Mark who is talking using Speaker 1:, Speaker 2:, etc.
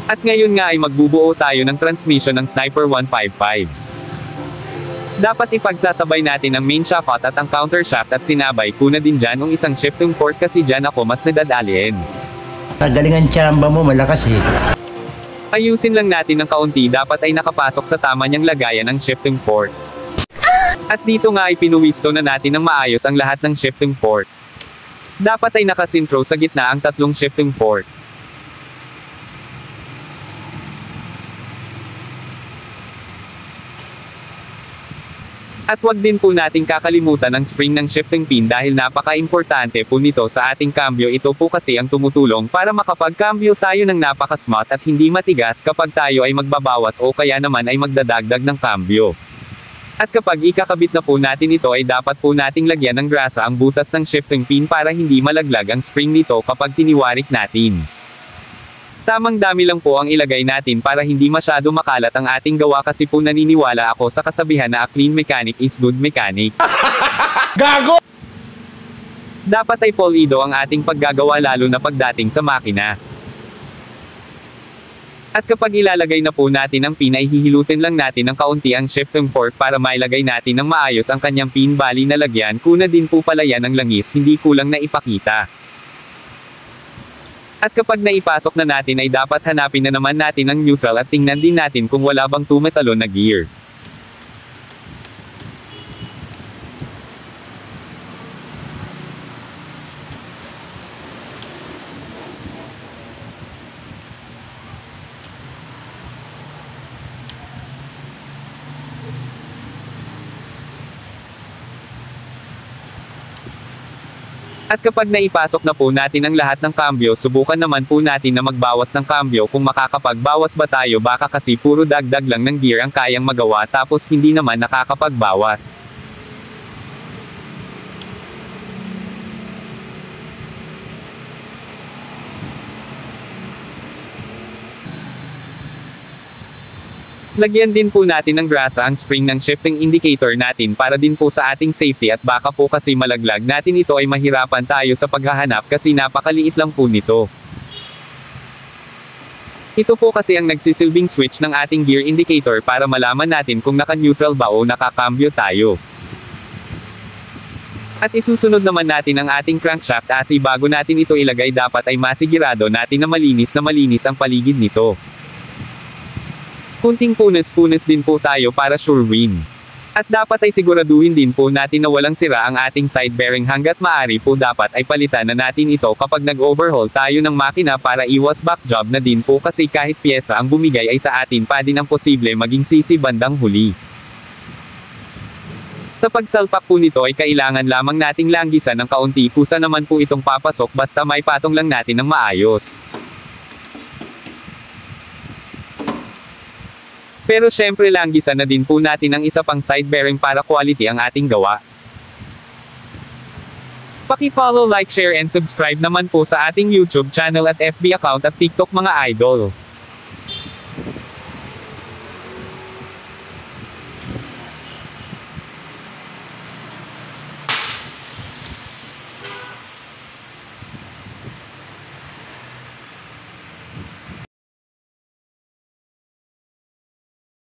Speaker 1: At ngayon nga ay magbubuo tayo ng transmission ng Sniper 155. Dapat ipagsasabay natin ang main shaft at ang counter shaft at sinabay ko na din dyan ang isang shifting fork kasi dyan ako mas nadadalin.
Speaker 2: Galingan tsamba mo, malakas eh.
Speaker 1: Ayusin lang natin ng kaunti, dapat ay nakapasok sa tama niyang lagayan ng shifting fork. At dito nga ay pinuwisto na natin ng maayos ang lahat ng shifting fork. Dapat ay nakasintro sa gitna ang tatlong shifting fork. At wag din po nating kakalimutan ang spring ng shifting pin dahil napaka-importante po nito sa ating cambio. Ito po kasi ang tumutulong para makapag-cambio tayo ng napaka-smooth at hindi matigas kapag tayo ay magbabawas o kaya naman ay magdadagdag ng cambio. At kapag ikakabit na po natin ito ay dapat po nating lagyan ng grasa ang butas ng shifting pin para hindi malaglag ang spring nito kapag tiniwarik natin. Tamang dami lang po ang ilagay natin para hindi masyado makalat ang ating gawa kasi po naniniwala ako sa kasabihan na a clean mechanic is good mechanic.
Speaker 2: Gago!
Speaker 1: Dapat ay polido ang ating paggagawa lalo na pagdating sa makina. At kapag ilalagay na po natin ang pin ay hihilutin lang natin ng kaunti ang shifting fork para mailagay natin ng maayos ang kanyang pin, bali na lagyan ko na din po pala yan ng langis, hindi kulang na ipakita. At kapag naipasok na natin ay dapat hanapin na naman natin ang neutral at tingnan din natin kung wala bang tumatalon na gear. At kapag naipasok na po natin ang lahat ng cambio, subukan naman po natin na magbawas ng cambio kung makakapagbawas ba tayo, baka kasi puro dagdag lang ng gear ang kayang magawa tapos hindi naman nakakapagbawas. Lagyan din po natin ng grasa ang spring ng shifting indicator natin para din po sa ating safety at baka po kasi malaglag natin ito ay mahirapan tayo sa paghahanap kasi napakaliit lang po nito. Ito po kasi ang nagsisilbing switch ng ating gear indicator para malaman natin kung naka-neutral ba o nakakambyo tayo. At isusunod naman natin ang ating crankshaft asi bago natin ito ilagay dapat ay masigurado natin na malinis ang paligid nito. Kunting punas-punas din po tayo para sure win. At dapat ay siguraduhin din po natin na walang sira ang ating side bearing, hanggat maaari po dapat ay palitan na natin ito kapag nag-overhaul tayo ng makina para iwas back job na din po kasi kahit pyesa ang bumigay ay sa atin pa din ang posible maging sisi bandang huli. Sa pagsalpak po nito ay kailangan lamang nating langgisan ng kaunti, kusa naman po itong papasok basta may patong lang natin ng maayos. Pero syempre langgisan na din po natin ang isa pang side bearing para quality ang ating gawa. Paki-follow, like, share and subscribe naman po sa ating YouTube channel at FB account at TikTok mga idol.